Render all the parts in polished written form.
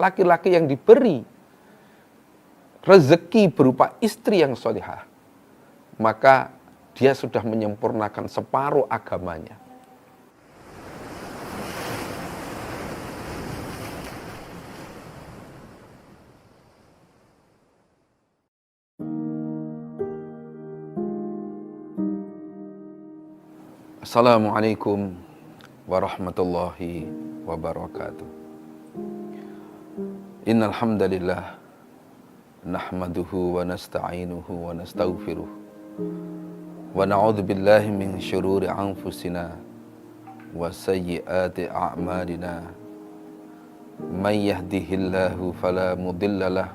laki-laki yang diberi rezeki berupa istri yang sholihah, maka dia sudah menyempurnakan separuh agamanya. Assalamualaikum warahmatullahi wabarakatuh. Innal hamdalillah nahmaduhu wa nasta'inuhu wa nastaghfiruh wa na'udzu billahi min syururi anfusina wa sayyiati a'malina. May yahdihillahu fala mudhillalah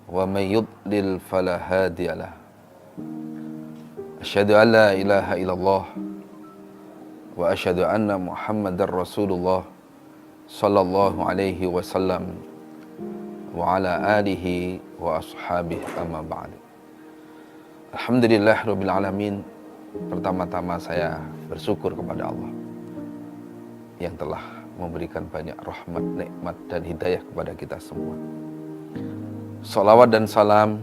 wa may yudlil fala hadiyalah. Asyhadu an la ilaha illallah wa asyhadu anna Muhammadar Rasulullah sallallahu alaihi wasallam wa ala alihi wa ashabihi amma ba'd. Alhamdulillah rabbil alamin. Pertama-tama saya bersyukur kepada Allah yang telah memberikan banyak rahmat, nikmat dan hidayah kepada kita semua. Salawat dan salam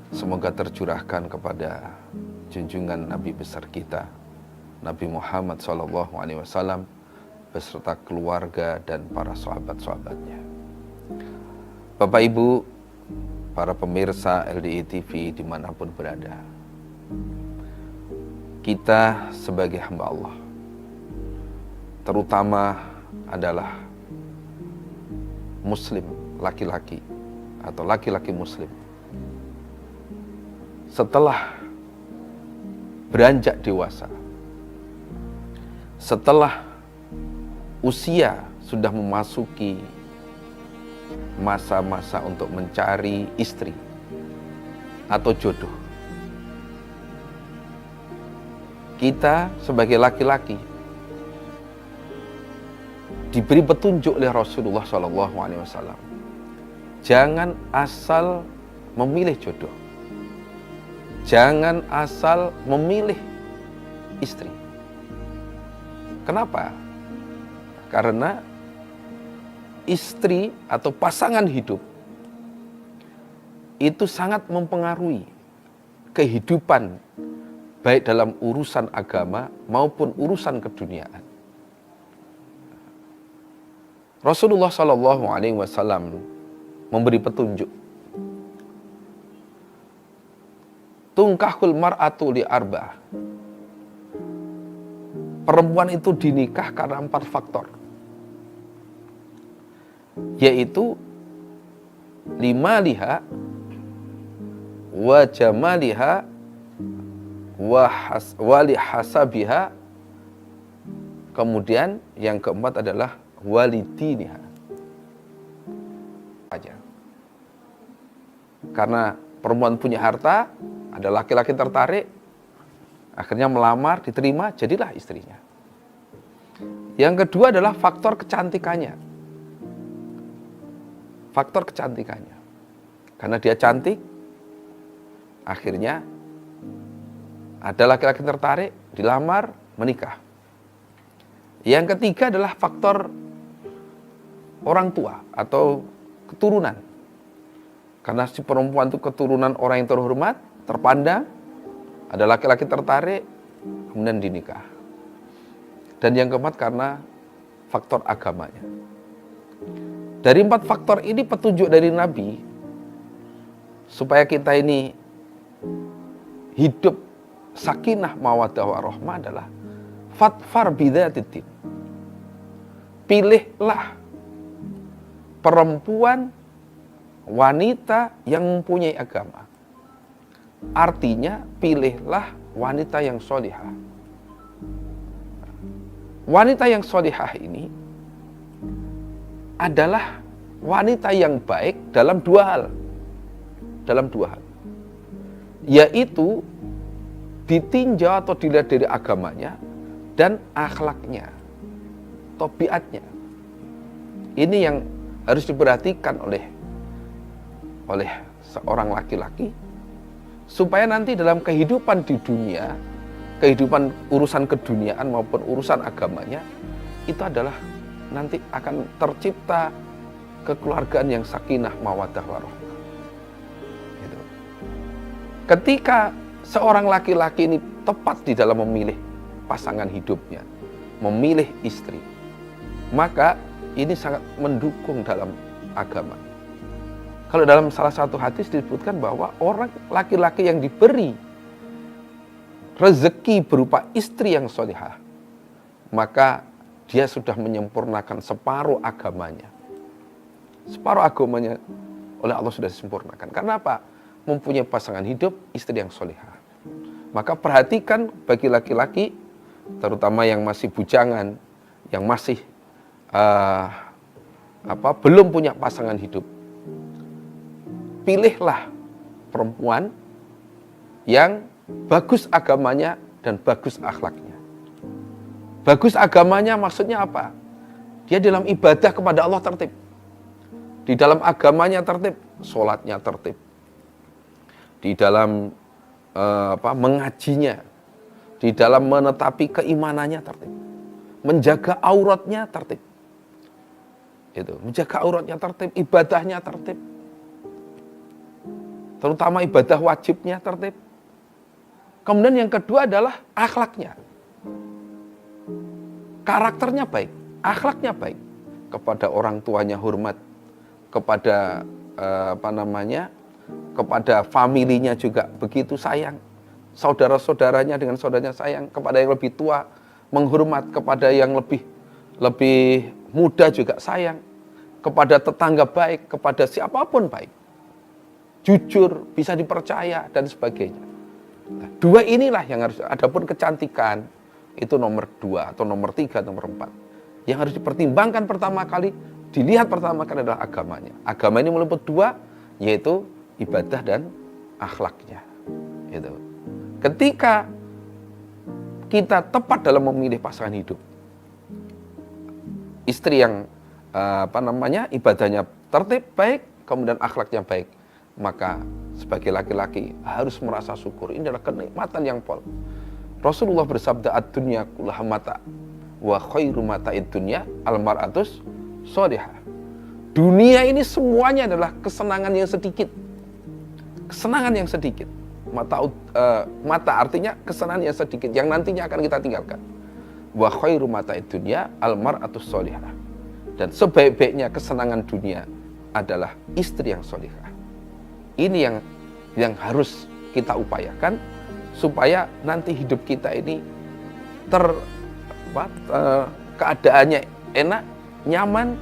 semoga tercurahkan kepada junjungan Nabi besar kita, Nabi Muhammad SAW, beserta keluarga dan para sahabat-sahabatnya. Bapak Ibu, para pemirsa LDI TV dimanapun berada, kita sebagai hamba Allah, terutama adalah muslim laki-laki atau laki-laki muslim, setelah beranjak dewasa, setelah usia sudah memasuki masa-masa untuk mencari istri atau jodoh, kita sebagai laki-laki diberi petunjuk oleh Rasulullah SAW. Jangan asal memilih jodoh. Jangan asal memilih istri. Kenapa? Karena istri atau pasangan hidup itu sangat mempengaruhi kehidupan, baik dalam urusan agama maupun urusan keduniaan. Rasulullah SAW memberi petunjuk. Tungkahul mar'atu li arba'ah. Perempuan itu dinikah karena 4 faktor. Yaitu limaliha wa jamaliha wa lihasabiha. Kemudian yang keempat adalah walidiniha. Karena perempuan punya harta, ada laki-laki tertarik, akhirnya melamar, diterima, jadilah istrinya. Yang kedua adalah faktor kecantikannya. Faktor kecantikannya. Karena dia cantik, akhirnya ada laki-laki tertarik, dilamar, menikah. Yang ketiga adalah faktor orang tua atau keturunan. Karena si perempuan itu keturunan orang yang terhormat, terpandang, ada laki-laki tertarik, kemudian dinikah. Dan yang keempat karena faktor agamanya. Dari 4 faktor ini petunjuk dari Nabi, supaya kita ini hidup sakinah mawaddah warahmah adalah fatfar bidzatid. Pilihlah perempuan, wanita yang mempunyai agama. Artinya pilihlah wanita yang sholihah. Wanita yang sholihah ini adalah wanita yang baik dalam 2 hal. Dalam 2 hal. Yaitu ditinjau atau dilihat dari agamanya dan akhlaknya, tabiatnya. Ini yang harus diperhatikan oleh seorang laki-laki, supaya nanti dalam kehidupan di dunia, kehidupan urusan keduniaan maupun urusan agamanya, itu adalah nanti akan tercipta kekeluargaan yang sakinah, mawaddah, warahmah. Gitu. Ketika seorang laki-laki ini tepat di dalam memilih pasangan hidupnya, memilih istri, maka ini sangat mendukung dalam agama. Kalau dalam salah satu hadis disebutkan bahwa orang laki-laki yang diberi rezeki berupa istri yang solihah, maka dia sudah menyempurnakan separuh agamanya. Separuh agamanya oleh Allah sudah disempurnakan. Karena apa? Mempunyai pasangan hidup, istri yang solihah. Maka perhatikan bagi laki-laki, terutama yang masih bujangan, yang masih belum punya pasangan hidup, pilihlah perempuan yang bagus agamanya dan bagus akhlaknya. Bagus agamanya maksudnya apa? Dia dalam ibadah kepada Allah tertib. Di dalam agamanya tertib, sholatnya tertib. Di dalam mengajinya, di dalam menetapi keimanannya tertib. Menjaga auratnya tertib. Itu, menjaga auratnya tertib, ibadahnya tertib. Terutama ibadah wajibnya tertib. Kemudian yang kedua adalah akhlaknya. Karakternya baik, akhlaknya baik. Kepada orang tuanya hormat, kepada kepada familinya juga begitu sayang. Saudara-saudaranya dengan saudaranya sayang, kepada yang lebih tua menghormat, kepada yang lebih muda juga sayang, kepada tetangga baik, kepada siapapun baik. Jujur, bisa dipercaya dan sebagainya. Nah, dua inilah yang harus, adapun kecantikan itu nomor 2 atau nomor 3, nomor 4. Yang harus dipertimbangkan pertama kali, dilihat pertama kali adalah agamanya. Agama ini meliputi 2, yaitu ibadah dan akhlaknya. Gitu. Ketika kita tepat dalam memilih pasangan hidup, istri yang ibadahnya tertib, baik, kemudian akhlaknya baik, maka sebagai laki-laki harus merasa syukur. Ini adalah kenikmatan yang pol. Rasulullah bersabda, ad-dunya kullaha mata wa khairu mata'id dunya al-mar'atus sholihah. Dunia ini semuanya adalah kesenangan yang sedikit. Kesenangan yang sedikit. Mata artinya kesenangan yang sedikit yang nantinya akan kita tinggalkan. Wa khairu mata'id dunya al-mar'atus sholihah. Dan sebaik-baiknya kesenangan dunia adalah istri yang sholihah. Ini yang harus kita upayakan supaya nanti hidup kita ini keadaannya enak, nyaman,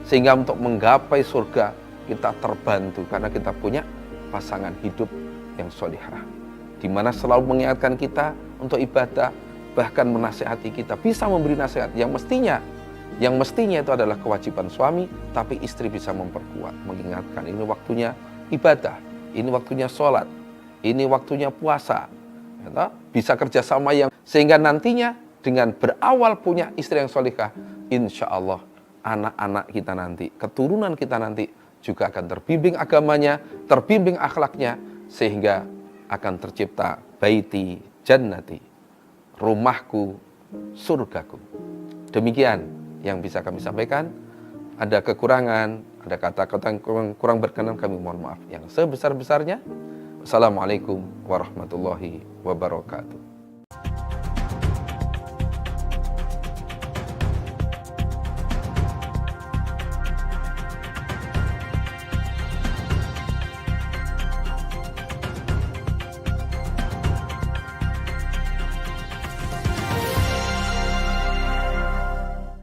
sehingga untuk menggapai surga kita terbantu karena kita punya pasangan hidup yang sholihah, di mana selalu mengingatkan kita untuk ibadah, bahkan menasihati kita, bisa memberi nasihat yang mestinya itu adalah kewajiban suami, tapi istri bisa memperkuat, mengingatkan ini waktunya ibadah, ini waktunya sholat, ini waktunya puasa. Bisa kerjasama yang sehingga nantinya dengan berawal punya istri yang sholihah, insya Allah anak-anak kita nanti, keturunan kita nanti juga akan terbimbing agamanya, terbimbing akhlaknya, sehingga akan tercipta baiti jannati, rumahku, surgaku. Demikian yang bisa kami sampaikan. Ada kekurangan, ada kata-kata yang kurang berkenan, kami mohon maaf yang sebesar-besarnya. Assalamualaikum warahmatullahi wabarakatuh.